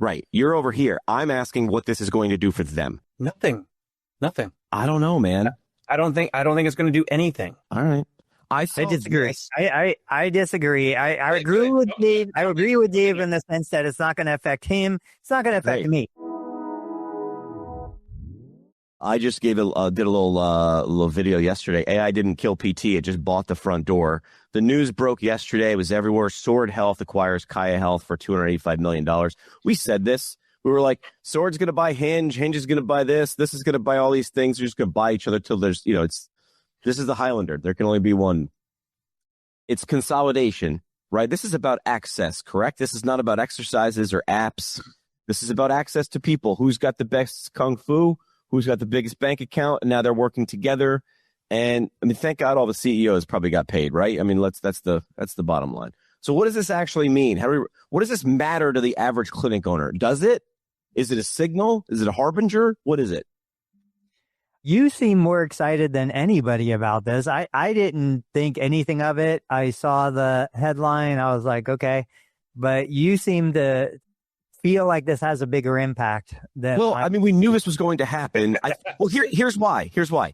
Right. You're over here. I'm asking what this is going to do for them. Nothing. I don't know, man. I don't think it's going to do anything. All right. I disagree. I disagree. I agree with Dave. I agree with Dave in the sense that it's not going to affect him. It's not going to affect me. I just did a little video yesterday. AI didn't kill PT. It just bought the front door. The news broke yesterday. It was everywhere. Sword Health acquires Kaia Health for $285 million. We said this. We were like, Sword's going to buy Hinge. Hinge is going to buy this. This is going to buy all these things. They're just going to buy each other till there's, this is the Highlander. There can only be one. It's consolidation, right? This is about access, correct? This is not about exercises or apps. This is about access to people. Who's got the best kung fu? Who's got the biggest bank account? And now they're working together. And I mean, thank God all the CEOs probably got paid, right? I mean, that's the bottom line. So what does this actually mean? What does this matter to the average clinic owner? Does it? Is it a signal? Is it a harbinger? What is it? You seem more excited than anybody about this. I didn't think anything of it. I saw the headline. I was like, okay. But you seem to feel like this has a bigger impact than. Well, I mean, we knew this was going to happen. Here's why.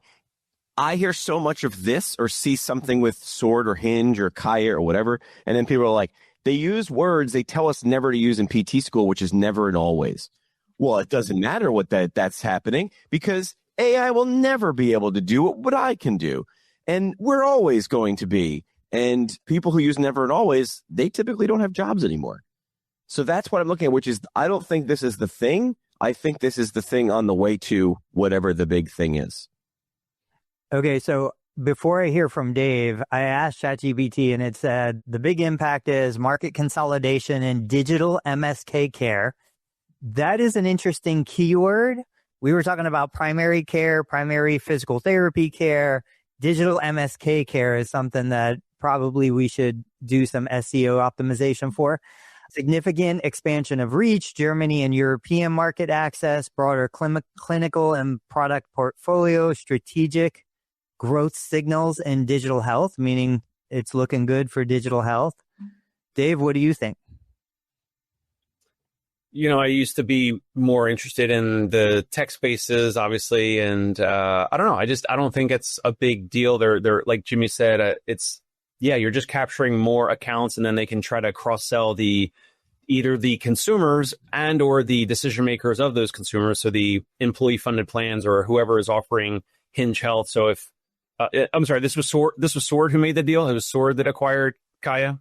I hear so much of this or see something with Sword or Hinge or Kaia or whatever, and then people are like, they use words they tell us never to use in PT school, which is never and always. Well, it doesn't matter what that's happening because AI will never be able to do what I can do, and we're always going to be. And people who use never and always, they typically don't have jobs anymore. So that's what I'm looking at, which is I don't think this is the thing. I think this is the thing on the way to whatever the big thing is. Okay, so before I hear from Dave, I asked ChatGPT and it said the big impact is market consolidation in digital MSK care. That is an interesting keyword. We were talking about primary care, primary physical therapy care. Digital MSK care is something that probably we should do some SEO optimization for. Significant expansion of reach, Germany and European market access, broader clinical and product portfolio, strategic growth signals in digital health, meaning it's looking good for digital health. Dave, what do you think? I used to be more interested in the tech spaces, obviously, and I don't know. I don't think it's a big deal. They're like Jimmy said, you're just capturing more accounts, and then they can try to cross-sell either the consumers and or the decision makers of those consumers, so the employee-funded plans or whoever is offering Hinge Health. So if I'm sorry, this was Sword who made the deal. It was Sword that acquired Kaia,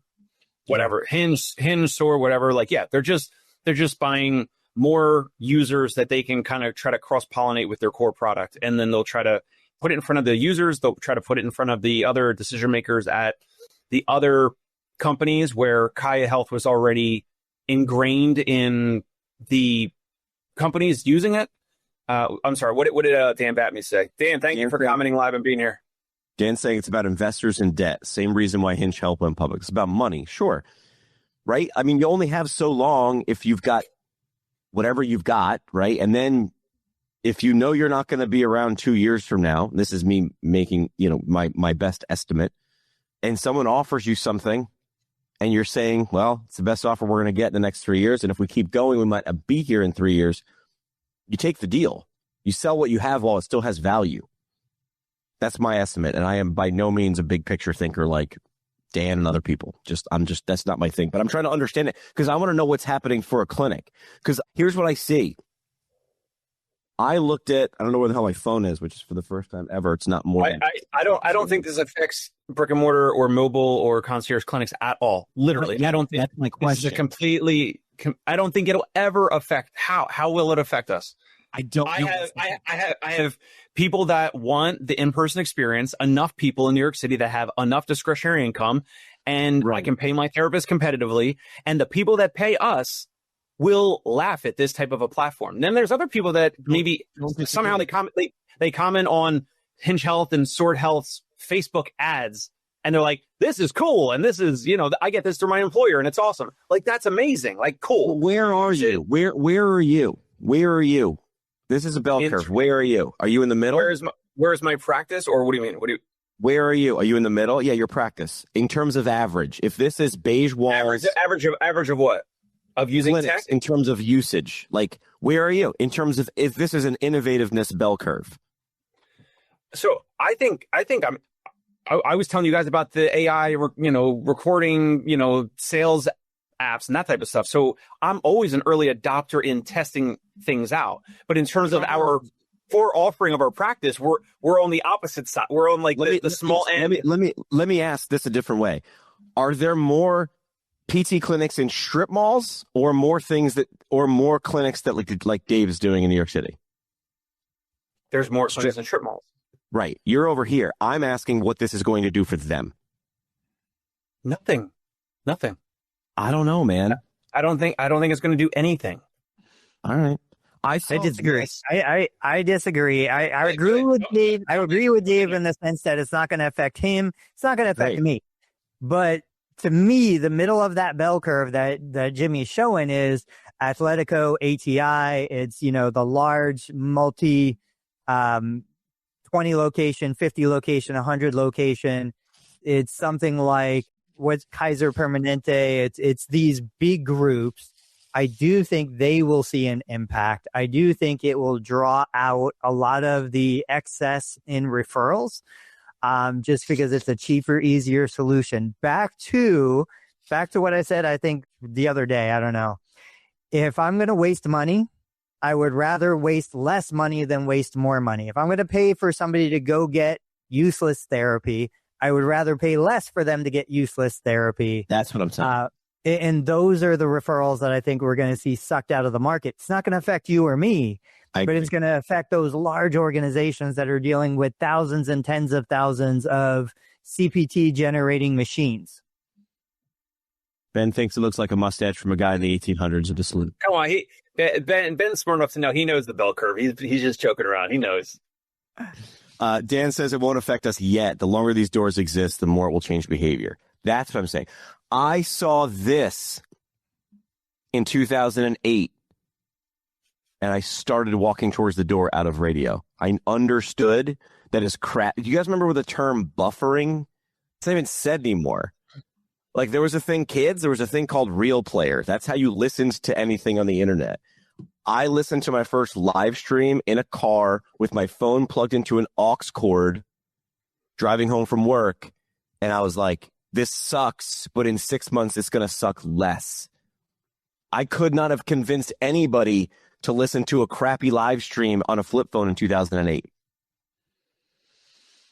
whatever. Hinge, Sword, whatever. They're just buying more users that they can kind of try to cross-pollinate with their core product, and then they'll try to put it in front of the users. They'll try to put it in front of the other decision makers at the other companies where Kaia Health was already ingrained in the companies using it. I'm sorry. What did Dan Batme say? Dan, thank you for commenting live and being here. Dan's saying it's about investors in debt. Same reason why Hinge Health went public. It's about money. Sure. Right? I mean, you only have so long if you've got whatever you've got, right? And then if you know you're not going to be around 2 years from now, this is me making, my best estimate, and someone offers you something and you're saying, well, it's the best offer we're going to get in the next 3 years. And if we keep going, we might be here in 3 years. You take the deal. You sell what you have while it still has value. That's my estimate. And I am by no means a big picture thinker like Dan and other people. That's not my thing. But I'm trying to understand it because I want to know what's happening for a clinic. Because here's what I see. I looked at, I don't know where the hell my phone is, which is for the first time ever. It's not more. I don't think this affects brick and mortar or mobile or concierge clinics at all. Literally. I don't think that's my question. I don't think it'll ever affect. How will it affect us? I don't. I have people that want the in-person experience, enough people in New York City that have enough discretionary income, and I can pay my therapist competitively. And the people that pay us will laugh at this type of a platform. Then there's other people that maybe somehow they comment on Hinge Health and Sword Health's Facebook ads, and they're like, this is cool. And this is, I get this through my employer and it's awesome. Like, that's amazing. Like, cool. Well, where are you? Where are you? Where are you? This is a bell curve. Where are you? Are you in the middle? Where's my practice? Or what do you mean? Where are you? Are you in the middle? Yeah, your practice. In terms of average. If this is beige walls. Average of what? of using clinics tech in terms of usage? Like, where are you in terms of if this is an innovativeness bell curve? So I was telling you guys about the AI, recording, sales apps and that type of stuff. So I'm always an early adopter in testing things out. But in terms of our core offering of our practice, we're on the opposite side. We're on like the small end. Let me ask this a different way. Are there more PT clinics in strip malls or more clinics that like Dave is doing in New York City? There's more clinics in strip malls. Right. You're over here. I'm asking what this is going to do for them. Nothing. I don't know, man. I don't think it's going to do anything. All right. I disagree. I disagree. I agree with Dave. I agree with Dave in the sense that it's not going to affect him. It's not going to affect me. But to me, the middle of that bell curve that Jimmy's showing is Atletico, ATI. It's, the large multi, 20 location, 50 location, 100 location. It's something like what's Kaiser Permanente. It's these big groups. I do think they will see an impact. I do think it will draw out a lot of the excess in referrals, just because it's a cheaper, easier solution. Back to what I said, I think the other day, I don't know. If I'm going to waste money, I would rather waste less money than waste more money. If I'm going to pay for somebody to go get useless therapy, I would rather pay less for them to get useless therapy. That's what I'm saying. And those are the referrals that I think we're going to see sucked out of the market. It's not going to affect you or me, but it's going to affect those large organizations that are dealing with thousands and tens of thousands of CPT generating machines. Ben thinks it looks like a mustache from a guy in the 1800s of the salute. Come on, Ben's smart enough to know he knows the bell curve. He's just joking around. He knows. Dan says it won't affect us yet. The longer these doors exist, the more it will change behavior. That's what I'm saying. I saw this in 2008, and I started walking towards the door out of radio. I understood that is crap. Do you guys remember the term buffering? It's not even said anymore. Like, there was a thing called Real Player. That's how you listened to anything on the internet. I listened to my first live stream in a car with my phone plugged into an aux cord, driving home from work, and I was like, this sucks, but in 6 months, it's going to suck less. I could not have convinced anybody to listen to a crappy live stream on a flip phone in 2008.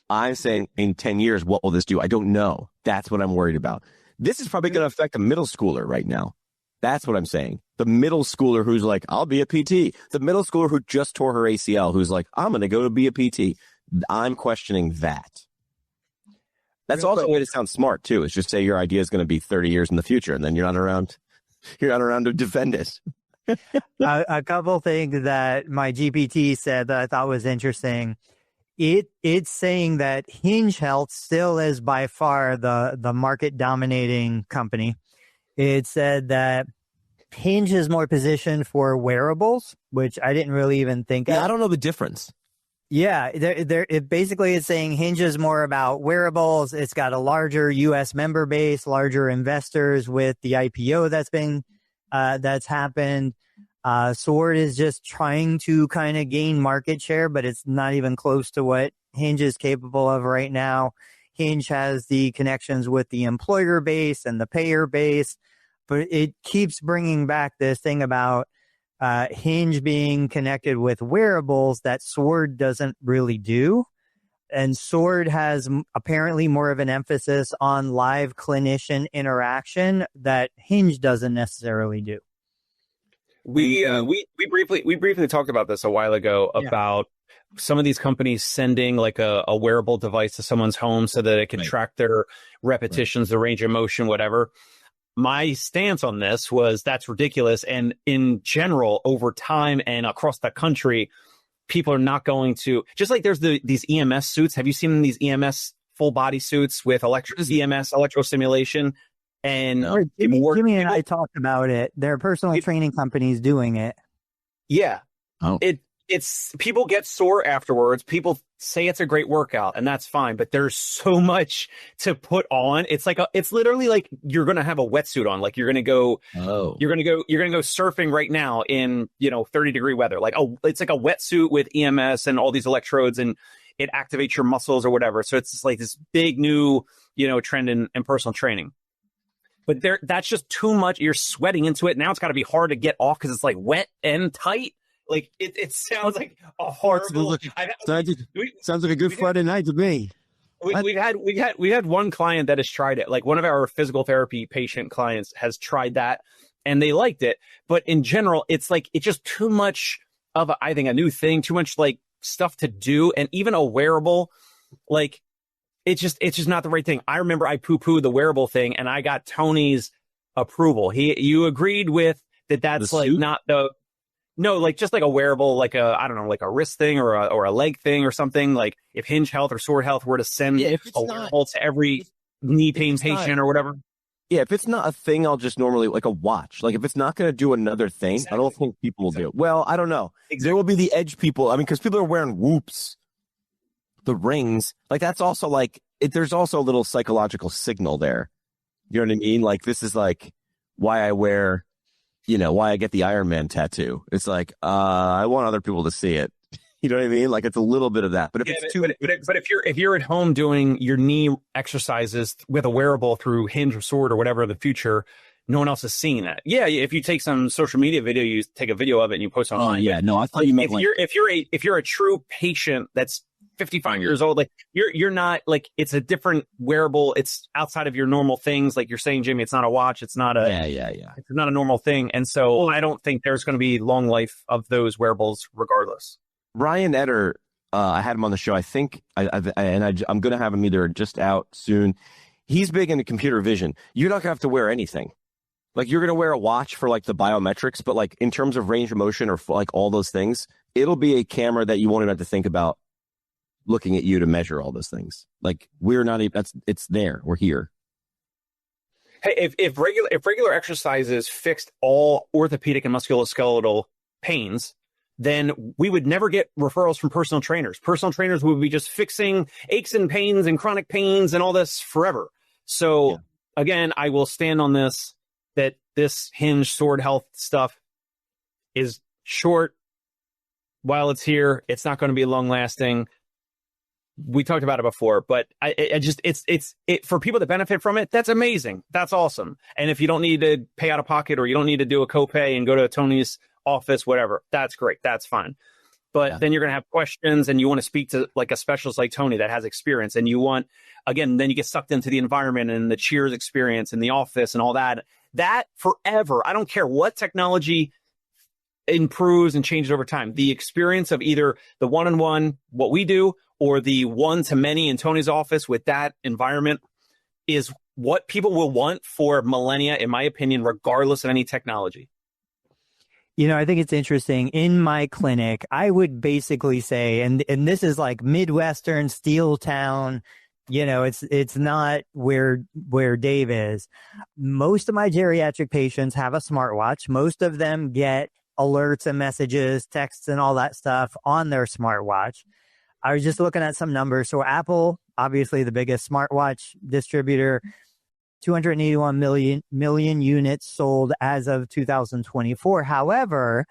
I'm saying in 10 years, what will this do? I don't know. That's what I'm worried about. This is probably going to affect a middle schooler right now. That's what I'm saying. The middle schooler who's like, I'll be a PT. The middle schooler who just tore her ACL, who's like, I'm going to go to be a PT. I'm questioning that. That's also a way to sound smart, too. Is just say your idea is going to be 30 years in the future, and then you're not around. You're not around to defend it. A couple things that my GPT said that I thought was interesting. It's saying that Hinge Health still is by far the market dominating company. It said that Hinge is more positioned for wearables, which I didn't really even think of. I don't know the difference. Yeah, it basically is saying Hinge is more about wearables. It's got a larger U.S. member base, larger investors with the IPO that's happened. Sword is just trying to kind of gain market share, but it's not even close to what Hinge is capable of right now. Hinge has the connections with the employer base and the payer base, but it keeps bringing back this thing about Hinge being connected with wearables that Sword doesn't really do. And Sword has apparently more of an emphasis on live clinician interaction that Hinge doesn't necessarily do. We briefly talked about this a while ago about some of these companies sending like a wearable device to someone's home so that it can track their repetitions, the range of motion, whatever. My stance on this was that's ridiculous. And in general, over time and across the country, people are not going to, just like there's these EMS suits. Have you seen these EMS full body suits with EMS, electrostimulation? And Jimmy and I talked about it. There are personal training companies doing it. Yeah. Oh. It's people get sore afterwards. People say it's a great workout, and that's fine, but there's so much to put on. It's literally like you're going to have a wetsuit on. Like you're going to go surfing right now in, 30-degree weather. Like, it's like a wetsuit with EMS and all these electrodes, and it activates your muscles or whatever. So it's like this big new, trend in personal training. But that's just too much. You're sweating into it. Now it's got to be hard to get off because it's like wet and tight. Like it sounds like a horrible. Sounds like a good Friday night to me. We had one client that has tried it. Like one of our physical therapy patient clients has tried that, and they liked it. But in general, it's just too much of I think a new thing. Too much like stuff to do, and even a wearable, like it's just not the right thing. I remember I poo-pooed the wearable thing, and I got Tony's approval. You agreed with that. That's like not the. No, like just like a wearable, like I don't know, like a wrist thing or a leg thing or something. Like if Hinge Health or Sword Health were to send a wearable to every knee pain patient or whatever. Yeah, if it's not a thing, I'll just normally like a watch. Like if it's not going to do another thing, I don't think people will do it. Well, I don't know. There will be the edge people. I mean, because people are wearing Whoops, the rings. Like that's also like there's also a little psychological signal there. You know what I mean? Like this is like why I wear. Why I get the Iron Man tattoo. It's like, I want other people to see it. You know what I mean? Like it's a little bit of that. But if you're at home doing your knee exercises with a wearable through Hinge or Sword or whatever in the future, no one else is seeing that. Yeah, if you take some social media video, you take a video of it and you post online. Oh yeah, no, I thought you meant if you're a true patient that's 55 years old, like you're not like it's a different wearable. It's outside of your normal things. Like you're saying, Jimmy, it's not a watch. It's not a It's not a normal thing. And so I don't think there's going to be long life of those wearables regardless. Ryan Etter, I had him on the show. I think I'm going to have him either just out soon. He's big into computer vision. You're not going to have to wear anything. Like you're going to wear a watch for like the biometrics, but like in terms of range of motion or like all those things, it'll be a camera that you won't even have to think about looking at you to measure all those things. Like we're not even, it's there. We're here. Hey, if regular exercises fixed all orthopedic and musculoskeletal pains, then we would never get referrals from personal trainers. Personal trainers would be just fixing aches and pains and chronic pains and all this forever. So again, I will stand on this, that this Hinge Sword Health stuff is short. While it's here, it's not going to be long lasting. We talked about it before, but it's for people that benefit from it. That's amazing. That's awesome. And if you don't need to pay out of pocket or you don't need to do a copay and go to Tony's office, whatever, that's great. That's fine. But then you're going to have questions and you want to speak to like a specialist like Tony that has experience. And you want, again, then you get sucked into the environment and the Cheers experience in the office and all that. That forever. I don't care what technology improves and changes over time. The experience of either the one-on-one, what we do, or the one-to-many in Tony's office with that environment is what people will want for millennia, in my opinion, regardless of any technology. I think it's interesting. In my clinic, I would basically say, and this is like Midwestern steel town, it's not where Dave is. Most of my geriatric patients have a smartwatch. Most of them get alerts and messages, texts and all that stuff on their smartwatch. I was just looking at some numbers. So Apple, obviously the biggest smartwatch distributor, 281 million units sold as of 2024. However,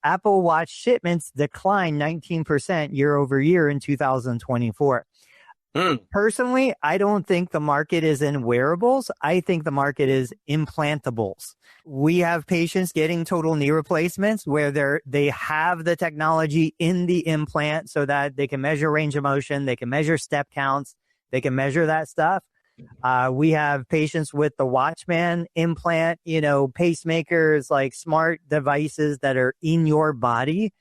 Apple Watch shipments declined 19% year over year in 2024. Personally, I don't think the market is in wearables. I think the market is implantables. We have patients getting total knee replacements where they have the technology in the implant so that they can measure range of motion, they can measure step counts, they can measure that stuff. We have patients with the Watchman implant, pacemakers, like smart devices that are in your body.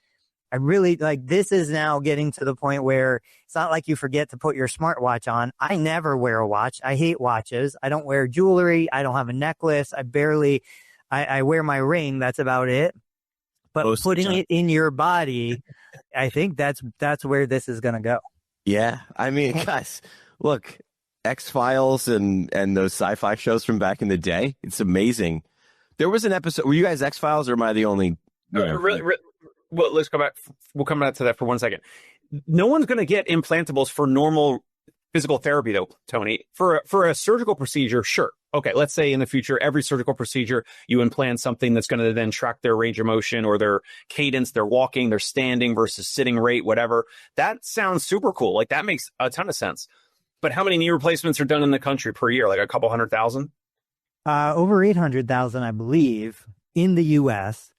I really this is now getting to the point where it's not like you forget to put your smartwatch on. I never wear a watch. I hate watches. I don't wear jewelry. I don't have a necklace. I wear my ring. That's about it. But putting it in your body, I think that's where this is going to go. Yeah. I mean, guys, look, X-Files and those sci-fi shows from back in the day. It's amazing. There was an episode. Were you guys X-Files or am I the only? Really, well, let's go back. We'll come back to that for 1 second. no one's going to get implantables for normal physical therapy, though, Tony. For a surgical procedure, sure. Okay, let's say in the future, every surgical procedure, you implant something that's going to then track their range of motion or their cadence, their walking, their standing versus sitting rate, whatever. That sounds super cool. Like, that makes a ton of sense. But how many knee replacements are done in the country per year? Like a couple 100,000? Over 800,000, I believe, in the U.S.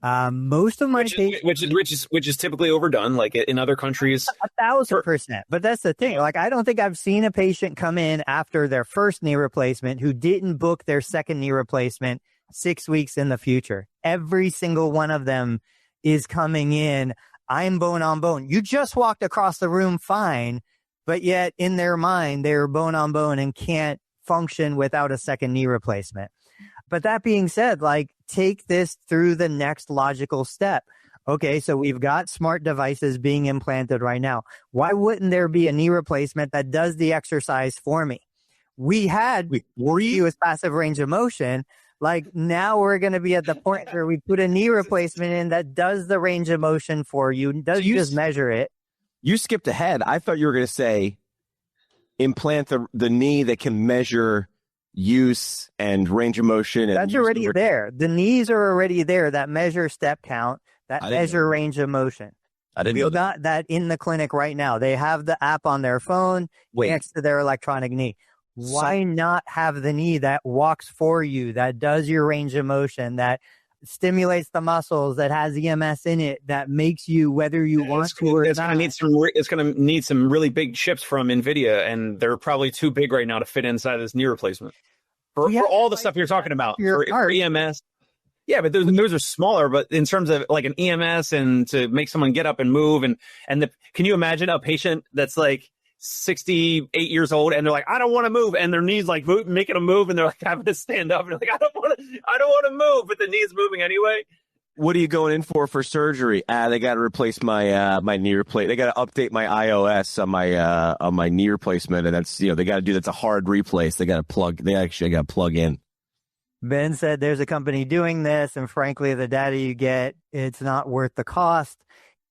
Most of my which is typically overdone, like in other countries. 1,000%. But that's the thing. Like, I don't think I've seen a patient come in after their first knee replacement who didn't book their second knee replacement 6 weeks in the future. Every single one of them is coming in. I'm bone on bone. You just walked across the room fine, but yet in their mind, they're bone on bone and can't function without a second knee replacement. But that being said, like, take this through the next logical step. Okay, so we've got smart devices being implanted right now. Why wouldn't there be a knee replacement that does the exercise for me? We had with passive range of motion. Like, now we're going to be at the point where we put a knee replacement in that does the range of motion for you, doesn't just measure it. You skipped ahead. I thought you were going to say implant the knee that can measure use and range of motion. And that's already there. The knees are already there that measure step count, that measure range of motion. I didn't know got that in the clinic right now. They have the app on their phone next to their electronic knee. Why not have the knee that walks for you, that does your range of motion, that stimulates the muscles, that has EMS in it, that makes you, whether you want to or not. It's going to need some really big chips from NVIDIA, and they're probably too big right now to fit inside this knee replacement. For all the stuff you're talking about, for EMS. Yeah, but those are smaller, but in terms of like an EMS and to make someone get up and move, can you imagine a patient that's like 68 years old and they're like, I don't want to move, and their knees like making them move, and they're like having to stand up, and they're like, I don't want to move, but the knee's moving anyway. What are you going in for surgery? They got to replace my my knee replacement. They got to update my iOS on my knee replacement, and that's, they got to do that's a hard replace. They got to plug. They actually got to plug in. Ben said there's a company doing this, and frankly, the data you get, it's not worth the cost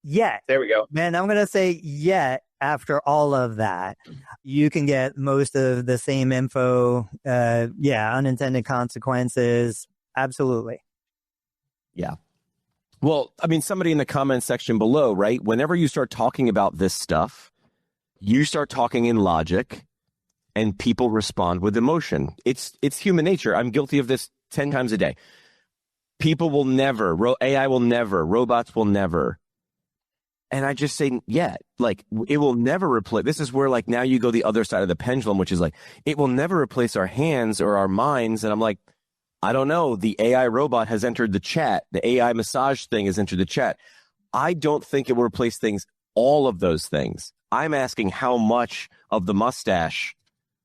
yet. There we go. Man, I'm gonna say yet. After all of that, you can get most of the same info. Unintended consequences. Absolutely. Yeah. Well, I mean, somebody in the comments section below, right? Whenever you start talking about this stuff, you start talking in logic and people respond with emotion. It's human nature. I'm guilty of this 10 times a day. People will never, AI will never, robots will never. And I just say, like, it will never replace. This is where, like, now you go the other side of the pendulum, which is like, it will never replace our hands or our minds. And I'm like, I don't know. The AI robot has entered the chat. The AI massage thing has entered the chat. I don't think it will replace all of those things. I'm asking how much of the mustache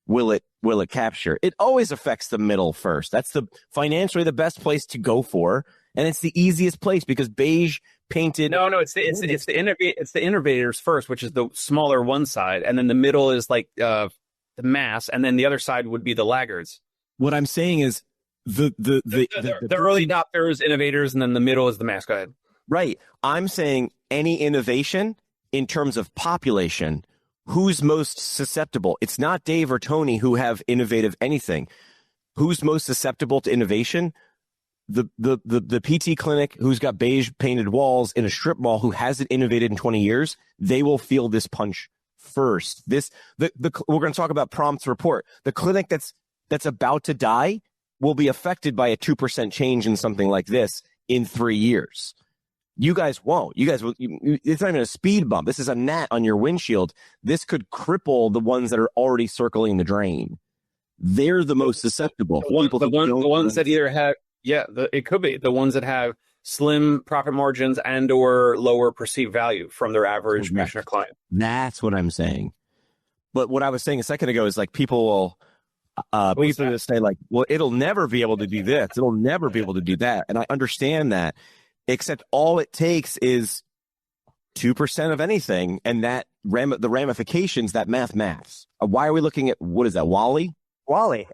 will it capture? It always affects the middle first. That's financially the best place to go for. And it's the easiest place because beige painted. No, it's the innovators first, which is the smaller one side, and then the middle is like the mass, and then the other side would be the laggards. What I'm saying is the early adopters, innovators, and then the middle is the mass. Go ahead. Right. I'm saying any innovation in terms of population, who's most susceptible? It's not Dave or Tony who have innovative anything. Who's most susceptible to innovation? The PT clinic who's got beige painted walls in a strip mall who hasn't innovated in 20 years, they will feel this punch first. We're going to talk about prompts report. The clinic that's about to die will be affected by a 2% change in something like this in 3 years. You guys won't. You guys will. It's not even a speed bump. This is a gnat on your windshield. This could cripple the ones that are already circling the drain. They're the most susceptible. The ones that either have. Yeah, it could be the ones that have slim profit margins and or lower perceived value from their average patient or client. That's what I'm saying. But what I was saying a second ago is like people will say like, well, it'll never be able to do this. It'll never be able to do that. And I understand that, except all it takes is 2% of anything. And that the ramifications, that maths. Why are we looking at, what is that, Wally?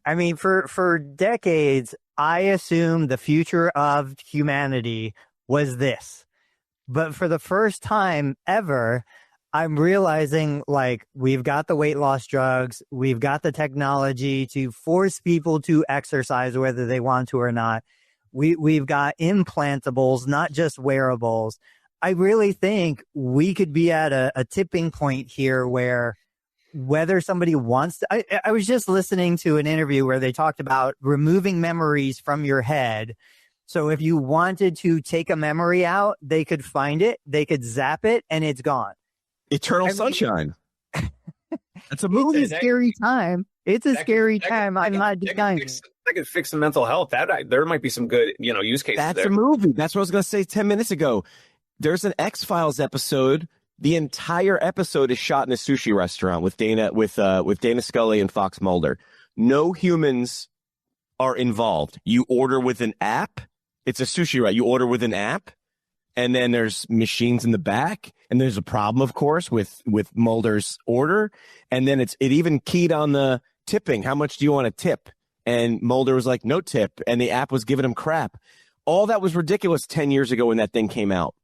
I mean, for decades, I assumed the future of humanity was this. But for the first time ever, I'm realizing like we've got the weight loss drugs, we've got the technology to force people to exercise whether they want to or not. We've got implantables, not just wearables. I really think we could be at a tipping point here where whether somebody wants to, I was just listening to an interview where they talked about removing memories from your head. So if you wanted to take a memory out, they could find it, they could zap it, and it's gone. Eternal Sunshine. That's a movie. It's a scary time. It's a scary time. I'm not denying it. That could fix some mental health. There might be some good, use cases. That's there. a movie. That's what I was going to say 10 minutes ago. There's an X-Files episode. The entire episode is shot in a sushi restaurant with Dana Scully and Fox Mulder. No humans are involved. You order with an app. It's a sushi, right? You order with an app, and then there's machines in the back, and there's a problem, of course, with Mulder's order, and then it even keyed on the tipping. How much do you want to tip? And Mulder was like, no tip, and the app was giving him crap. All that was ridiculous 10 years ago when that thing came out.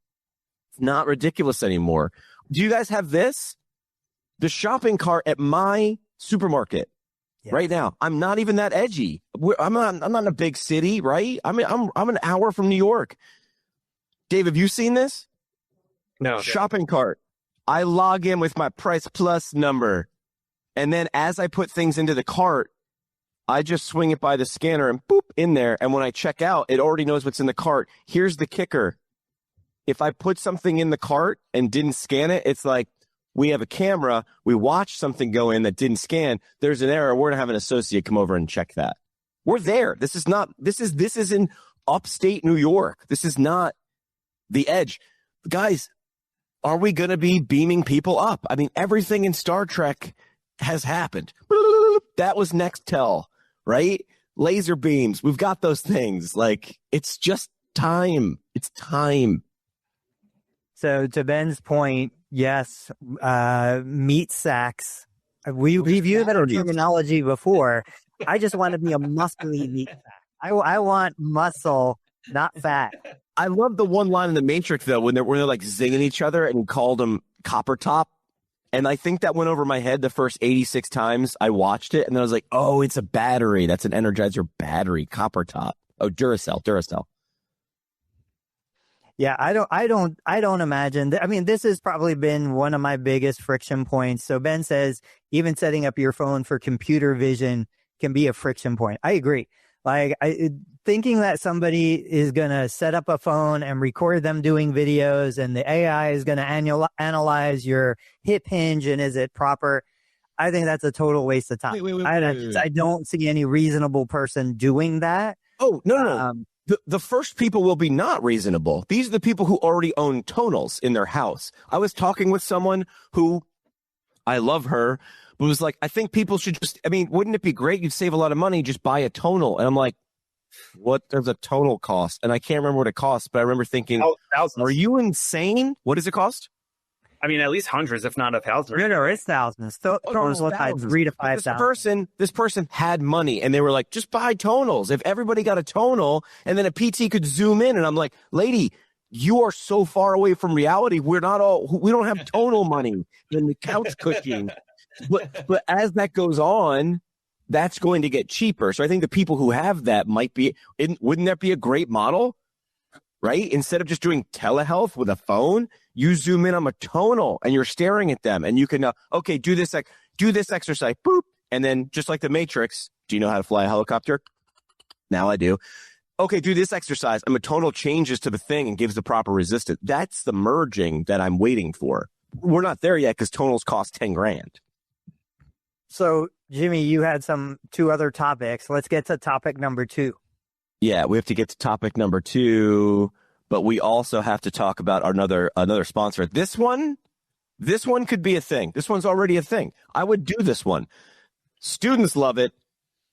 It's not ridiculous anymore. Do you guys have this? The shopping cart at my supermarket. Yes. Right now, I'm not even that edgy. I'm not in a big city, right? I'm an hour from New York. Dave, have you seen this? No. Shopping cart. I log in with my Price Plus number, and then as I put things into the cart, I just swing it by the scanner and boop in there. And when I check out, it already knows what's in the cart. Here's the kicker: if I put something in the cart and didn't scan it, it's like, we have a camera, we watched something go in that didn't scan, there's an error, we're going to have an associate come over and check that. We're there. This is in upstate New York. This is not the edge. Guys, are we going to be beaming people up? I mean, everything in Star Trek has happened. That was Nextel, right? Laser beams. We've got those things. Like, it's just time. It's time. So to Ben's point, yes, meat sacks. We've used that terminology before. I just want to be a muscly meat sack. I want muscle, not fat. I love the one line in The Matrix, though, when they're like zinging each other and called them Copper Top. And I think that went over my head the first 86 times I watched it. And then I was like, oh, it's a battery. That's an Energizer battery, Copper Top. Oh, Duracell. Yeah, I don't imagine. I mean, this has probably been one of my biggest friction points. So Ben says even setting up your phone for computer vision can be a friction point. I agree. Like thinking that somebody is going to set up a phone and record them doing videos and the AI is going to analyze your hip hinge and is it proper? I think that's a total waste of time. Wait. I don't see any reasonable person doing that. Oh, no. The first people will be not reasonable. These are the people who already own tonals in their house. I was talking with someone who, I love her, but was like, I think people should wouldn't it be great? You'd save a lot of money, just buy a tonal. And I'm like, what does a tonal cost? And I can't remember what it costs, but I remember thinking, thousands. Are you insane? What does it cost? I mean, at least hundreds, if not 1,000. No, it's thousands. Tonals look like 3,000 to 5,000. This person had money, and they were like, just buy tonals. If everybody got a tonal, and then a PT could zoom in, and I'm like, lady, you are so far away from reality. We don't have tonal money than the couch cushion. But as that goes on, that's going to get cheaper. So I think the people who have that wouldn't that be a great model? Right? Instead of just doing telehealth with a phone, you zoom in on a tonal and you're staring at them and you can, okay, do this exercise, boop. And then just like the Matrix, do you know how to fly a helicopter? Now I do. Okay, do this exercise. And the tonal changes to the thing and gives the proper resistance. That's the merging that I'm waiting for. We're not there yet because tonals cost $10,000. So Jimmy, you had two other topics. Let's get to topic number 2. Yeah, we have to get to topic number 2, but we also have to talk about another sponsor. This one could be a thing. This one's already a thing. I would do this one. Students love it.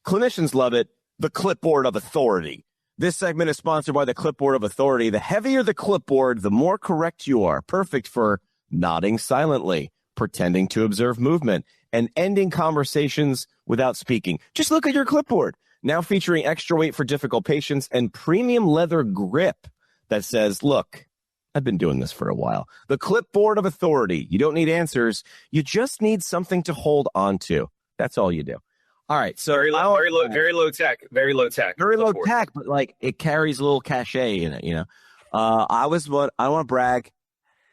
Clinicians love it. The Clipboard of Authority. This segment is sponsored by the Clipboard of Authority. The heavier the clipboard, the more correct you are. Perfect for nodding silently, pretending to observe movement, and ending conversations without speaking. Just look at your clipboard. Now featuring extra weight for difficult patients and premium leather grip that says, look, I've been doing this for a while. The clipboard of authority. You don't need answers. You just need something to hold on to. That's all you do. All right. So very low tech, very low tech, but like it carries a little cachet in it, you know. I don't want to brag.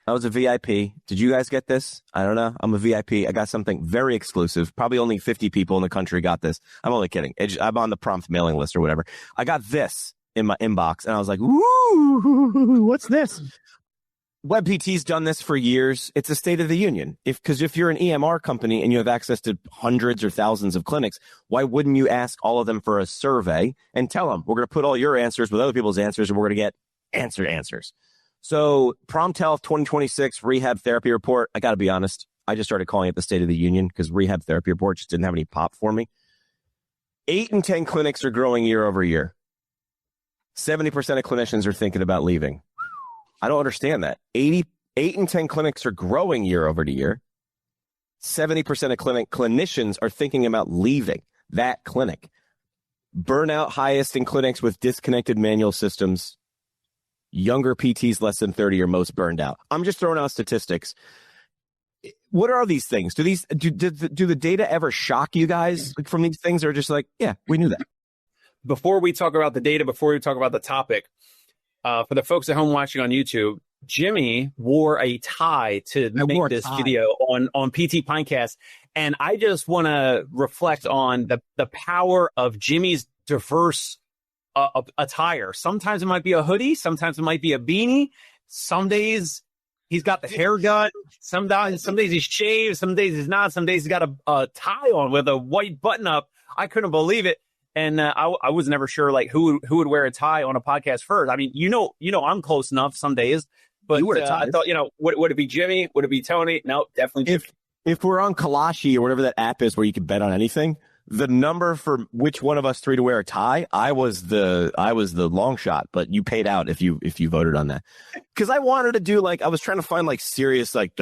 I was a VIP. Did you guys get this? I don't know. I'm a VIP. I got something very exclusive. Probably only 50 people in the country got this. I'm only kidding. I'm on the prompt mailing list or whatever. I got this in my inbox, and I was like, "Ooh, what's this?" WebPT's done this for years. It's a State of the Union. Because if you're an EMR company and you have access to hundreds or thousands of clinics, why wouldn't you ask all of them for a survey and tell them, we're going to put all your answers with other people's answers and we're going to get answers. So Prompt Health 2026 Rehab Therapy Report. I got to be honest. I just started calling it the State of the Union because Rehab Therapy Report just didn't have any pop for me. 8 in 10 clinics are growing year over year. 70% of clinicians are thinking about leaving. I don't understand that. 8 in 10 clinics are growing year over year. 70% of clinicians are thinking about leaving that clinic. Burnout highest in clinics with disconnected manual systems. Younger PTs less than 30 are most burned out. I'm just throwing out statistics. What are these things? Do the data ever shock you guys from these things, or just like, yeah, we knew that? Before we talk about the data, before we talk about the topic, for the folks at home watching on YouTube, Jimmy wore a tie to make this video on PT Pinecast. And I just want to reflect on the power of Jimmy's diverse attire. Sometimes it might be a hoodie. Sometimes it might be a beanie. Some days he's got the hair done. Some days he's shaved. Some days he's not. Some days he's got a tie on with a white button up. I couldn't believe it. And I was never sure like who would wear a tie on a podcast first. I mean, you know, I'm close enough some days, but I thought, would it be Jimmy? Would it be Tony? No, definitely Jimmy. If we're on Kalashi or whatever that app is where you can bet on anything, the number for which one of us three to wear a tie, I was the long shot, but you paid out if you voted on that. Because I wanted to do I was trying to find serious it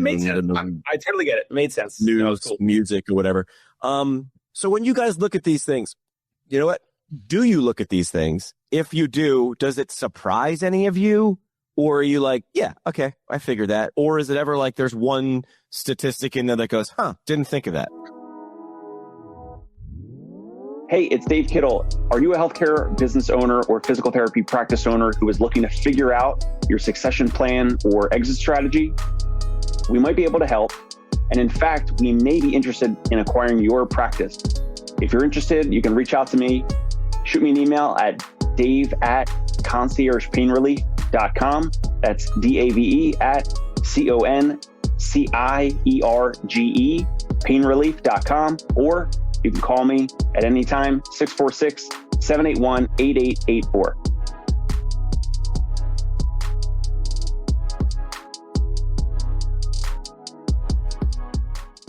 made sense. I totally get it. It made sense. News, cool. Music, or whatever. So when you guys look at these things, you know what? Do you look at these things? If you do, does it surprise any of you? Or are you like, yeah, okay, I figured that? Or is it ever there's one statistic in there that goes, didn't think of that? Hey, it's Dave Kittle. Are you a healthcare business owner or physical therapy practice owner who is looking to figure out your succession plan or exit strategy? We might be able to help. And in fact, we may be interested in acquiring your practice. If you're interested, you can reach out to me. Shoot me an email at dave@conciergepainrelief.com. That's DAVE at CONCIERGE painrelief.com. Or you can call me at any time, 646-781-8884.